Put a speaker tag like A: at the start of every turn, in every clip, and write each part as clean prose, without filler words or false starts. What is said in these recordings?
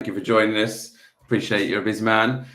A: you for joining us. Appreciate you're a busy man.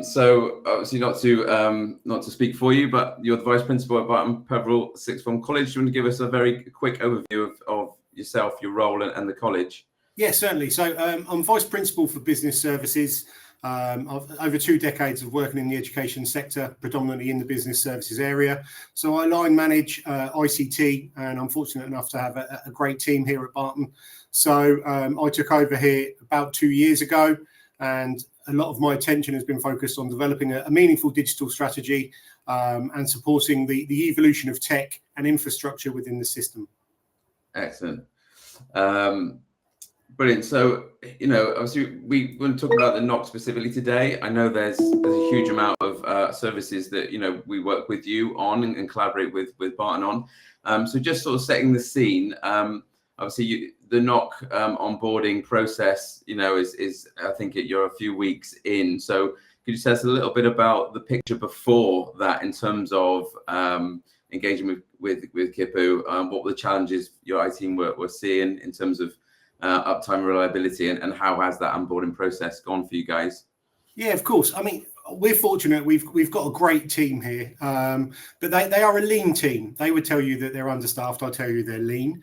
A: So obviously not to speak for you, but you're the Vice Principal at Barton Peveril Sixth Form College. Do you want to give us a very quick overview of yourself, your role and the college?
B: Yeah, certainly. So I'm Vice Principal for Business Services. I've over 2 decades of working in the education sector, predominantly in the business services area. So I line manage ICT, and I'm fortunate enough to have a great team here at Barton. So I took over here about 2 years ago, and a lot of my attention has been focused on developing a meaningful digital strategy and supporting the evolution of tech and infrastructure within the system.
A: Excellent. Brilliant. So, obviously we want to talk about the NOC specifically today. I know there's a huge amount of services that, we work with you on and collaborate with Barton on. So just sort of setting the scene, obviously the NOC onboarding process, is I think you're a few weeks in. So could you tell us a little bit about the picture before that in terms of engaging with KHIPU? What were the challenges your IT team were seeing in terms of uptime, reliability, and how has that onboarding process gone for you guys?
B: Yeah, of course. I mean, we're fortunate. We've got a great team here, but they are a lean team. They would tell you that they're understaffed. I tell you they're lean,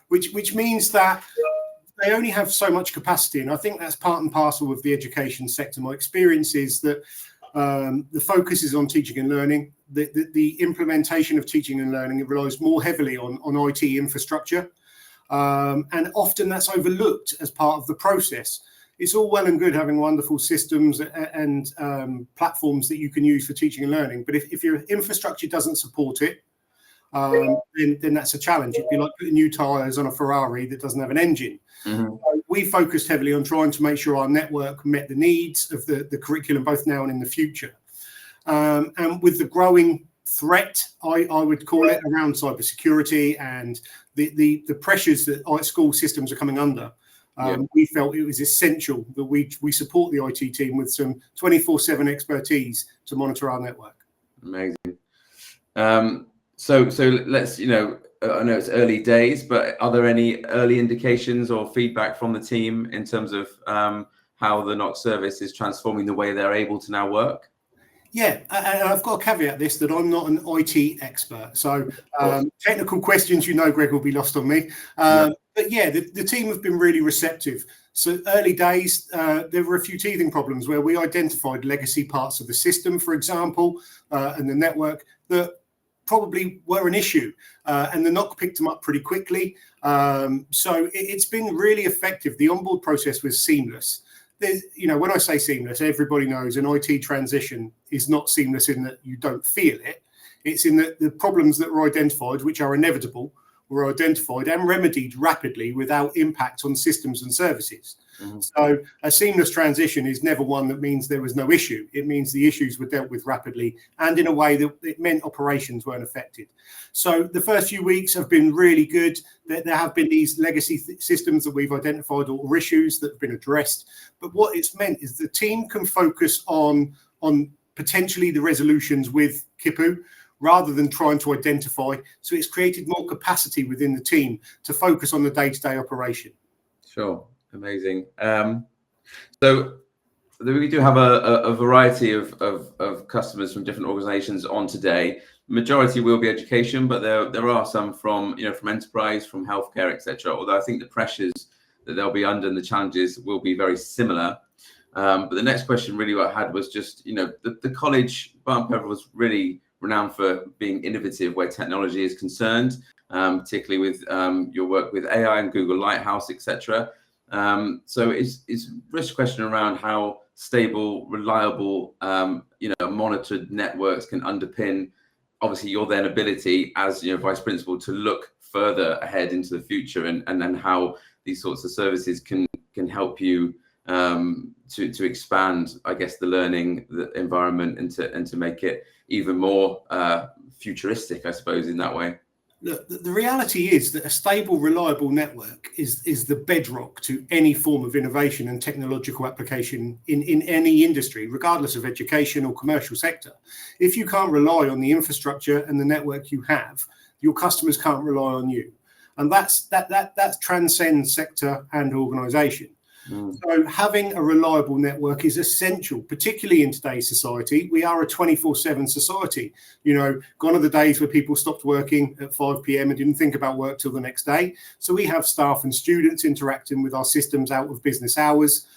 B: which means that they only have so much capacity, and I think that's part and parcel of the education sector. My experience is that the focus is on teaching and learning. The implementation of teaching and learning, it relies more heavily on IT infrastructure. And often that's overlooked as part of the process. It's all well and good having wonderful systems and platforms that you can use for teaching and learning, but if your infrastructure doesn't support it, then that's a challenge. It'd be like putting new tyres on a Ferrari that doesn't have an engine. Mm-hmm. So we focused heavily on trying to make sure our network met the needs of the curriculum, both now and in the future. And with the growing threat, I would call it, around cybersecurity and the pressures that our school systems are coming under, we felt it was essential that we support the IT team with some 24/7 expertise to monitor our network.
A: Amazing. So let's, I know it's early days, but are there any early indications or feedback from the team in terms of how the NOC service is transforming the way they're able to now work?
B: Yeah, and I've got to caveat this that I'm not an IT expert. So technical questions, Greg, will be lost on me. But yeah, the team have been really receptive. So early days, there were a few teething problems where we identified legacy parts of the system, for example, and the network that probably were an issue. And the NOC picked them up pretty quickly. So it's been really effective. The onboard process was seamless. When I say seamless, everybody knows an IT transition is not seamless in that you don't feel it. It's in that the problems that were identified, which are inevitable, were identified and remedied rapidly without impact on systems and services. Mm-hmm. So a seamless transition is never one that means there was no issue. It means the issues were dealt with rapidly and in a way that it meant operations weren't affected. So the first few weeks have been really good. There have been these legacy systems that we've identified or issues that have been addressed. But what it's meant is the team can focus on potentially the resolutions with KHIPU rather than trying to identify. So it's created more capacity within the team to focus on the day-to-day operation.
A: Sure. Amazing. So we do have a variety of customers from different organizations on today. Majority will be education, but there are some from enterprise, from healthcare, etc. Although I think the pressures that they'll be under and the challenges will be very similar. But the next question really what I had was just, the college, Barton Peveril, was really renowned for being innovative where technology is concerned, particularly with your work with AI and Google Lighthouse, etc. So it's risk question around how stable, reliable, monitored networks can underpin, obviously, your then ability as vice principal to look further ahead into the future, and then how these sorts of services can help you to expand, I guess, the learning environment and to make it even more futuristic, I suppose, in that way.
B: Look, the reality is that a stable, reliable network is the bedrock to any form of innovation and technological application in any industry, regardless of education or commercial sector. If you can't rely on the infrastructure and the network you have, your customers can't rely on you. And that transcends sector and organization. So having a reliable network is essential, particularly in today's society. We are a 24/7 society. Gone are the days where people stopped working at 5 p.m. and didn't think about work till the next day. So we have staff and students interacting with our systems out of business hours.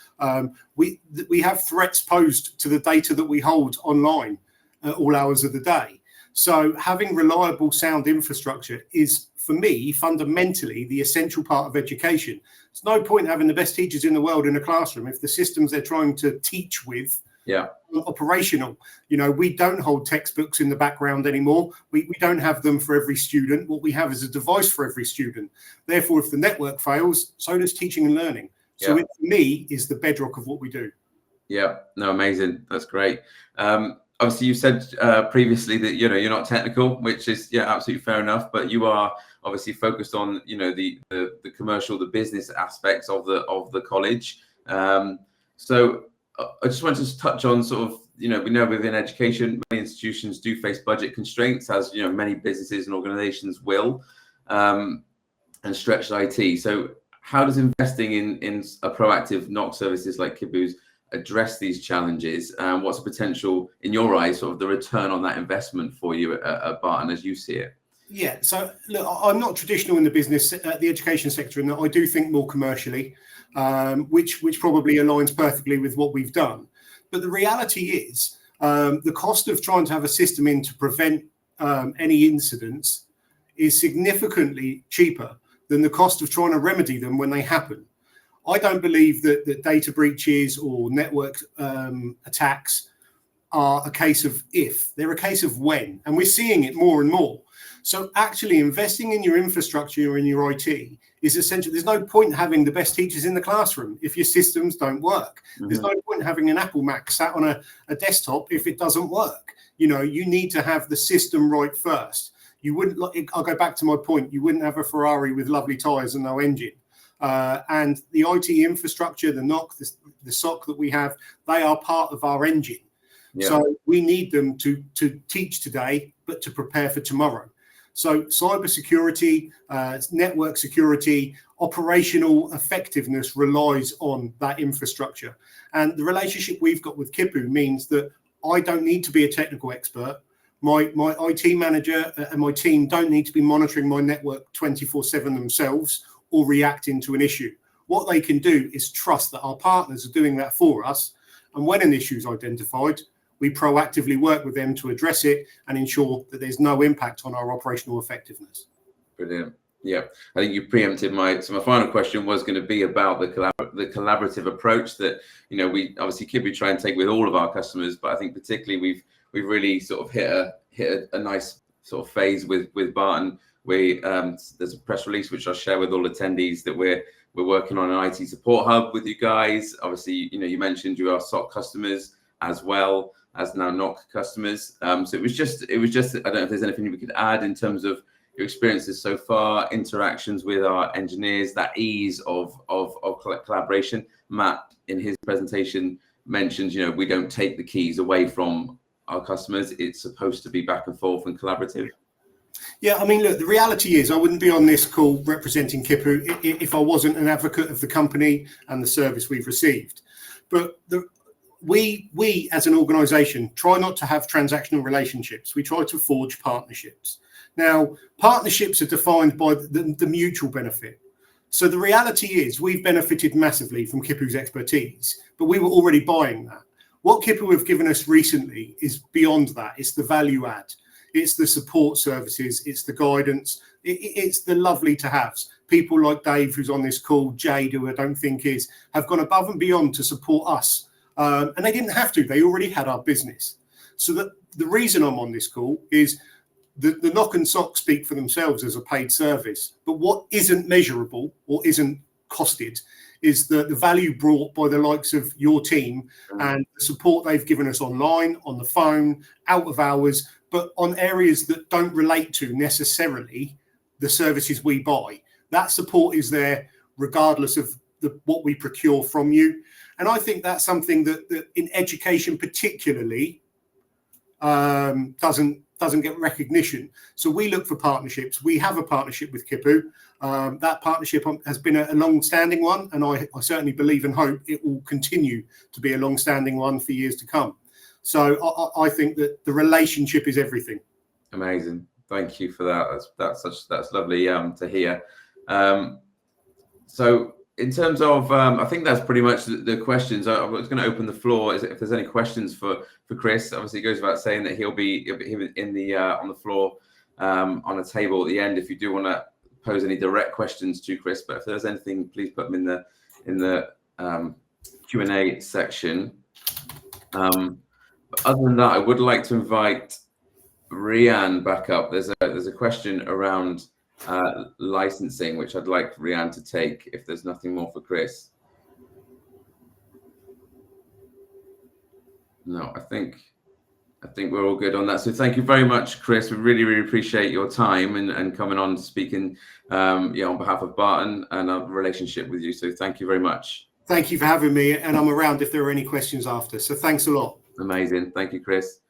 B: We have threats posed to the data that we hold online at all hours of the day. So having reliable sound infrastructure is, for me, fundamentally the essential part of education. There's no point having the best teachers in the world in a classroom if the systems they're trying to teach with are operational. We don't hold textbooks in the background anymore. We don't have them for every student. What we have is a device for every student. Therefore, if the network fails, so does teaching and learning. So it, for me, is the bedrock of what we do. Yeah,
A: no, amazing. That's great. Obviously, you said previously that you're not technical, which is absolutely fair enough. But you are obviously focused on the commercial, the business aspects of the college. So I just wanted to touch on sort of we know within education, many institutions do face budget constraints, as many businesses and organisations will, and stretched IT. So how does investing in a proactive NOC services like KHIPU's address these challenges? What's the potential, in your eyes, sort of the return on that investment for you at Barton as you see it?
B: Yeah, so look, I'm not traditional in the business, the education sector, in that I do think more commercially, which probably aligns perfectly with what we've done. But the reality is, the cost of trying to have a system in to prevent any incidents is significantly cheaper than the cost of trying to remedy them when they happen. I don't believe that data breaches or network attacks are a case of if, they're a case of when, and we're seeing it more and more. So actually investing in your infrastructure or in your IT is essential. There's no point having the best teachers in the classroom if your systems don't work. There's no point having an Apple Mac sat on a desktop if it doesn't work. You need to have the system right first. I'll go back to my point, you wouldn't have a Ferrari with lovely tyres and no engine. And the IT infrastructure, the NOC, the SOC that we have, they are part of our engine. So we need them to teach today, but to prepare for tomorrow. So cybersecurity, network security, operational effectiveness relies on that infrastructure. And the relationship we've got with KHIPU means that I don't need to be a technical expert. My IT manager and my team don't need to be monitoring my network 24/7 themselves or reacting to an issue. What they can do is trust that our partners are doing that for us. And when an issue is identified, we proactively work with them to address it and ensure that there's no impact on our operational effectiveness.
A: Brilliant. Yeah, I think you preempted my final question was going to be about the collaborative approach that we obviously KHIPU try and take with all of our customers, but I think particularly we've really sort of hit a nice sort of phase with Barton. There's a press release which I'll share with all attendees that we're working on an IT support hub with you guys. Obviously, you mentioned you are SOC customers as well as now NOC customers. So it was just I don't know if there's anything we could add in terms of your experiences so far, interactions with our engineers, that ease of collaboration. Matt, in his presentation, mentioned we don't take the keys away from our customers. It's supposed to be back and forth and collaborative.
B: Yeah, I mean, look, the reality is I wouldn't be on this call representing KHIPU if I wasn't an advocate of the company and the service we've received. But we as an organisation try not to have transactional relationships. We try to forge partnerships. Now, partnerships are defined by the mutual benefit. So the reality is we've benefited massively from KHIPU's expertise, but we were already buying that. What KHIPU have given us recently is beyond that. It's the value add. It's the support services. It's the guidance. It's the lovely to haves. People like Dave, who's on this call, Jade, who I don't think have gone above and beyond to support us. And they didn't have to. They already had our business. So the reason I'm on this call is the NOC and SOC speak for themselves as a paid service. But what isn't measurable or isn't costed is the value brought by the likes of your team and the support they've given us online, on the phone, out of hours, but on areas that don't relate to necessarily the services we buy. That support is there regardless of what we procure from you. And I think that's something that in education particularly doesn't doesn't get recognition. So we look for partnerships. We have a partnership with KHIPU. That partnership has been a long-standing one, and I certainly believe and hope it will continue to be a long-standing one for years to come. So I think that the relationship is everything.
A: Amazing. Thank you for that. That's lovely to hear. So in terms of, I think that's pretty much the questions. I was going to open the floor. If there's any questions for Chris, obviously it goes without saying that he'll be in the on the floor on a table at the end. If you do want to pose any direct questions to Chris, but if there's anything, please put them in the Q&A section. But other than that, I would like to invite Rian back up. There's a question around licensing, which I'd like Rian to take if there's nothing more for Chris. No, I think we're all good on that. So thank you very much, Chris. We really appreciate your time and coming on speaking on behalf of Barton and our relationship with you. So thank you very much.
B: Thank you for having me, and I'm around if there are any questions after. So thanks a lot.
A: Amazing. Thank you, Chris.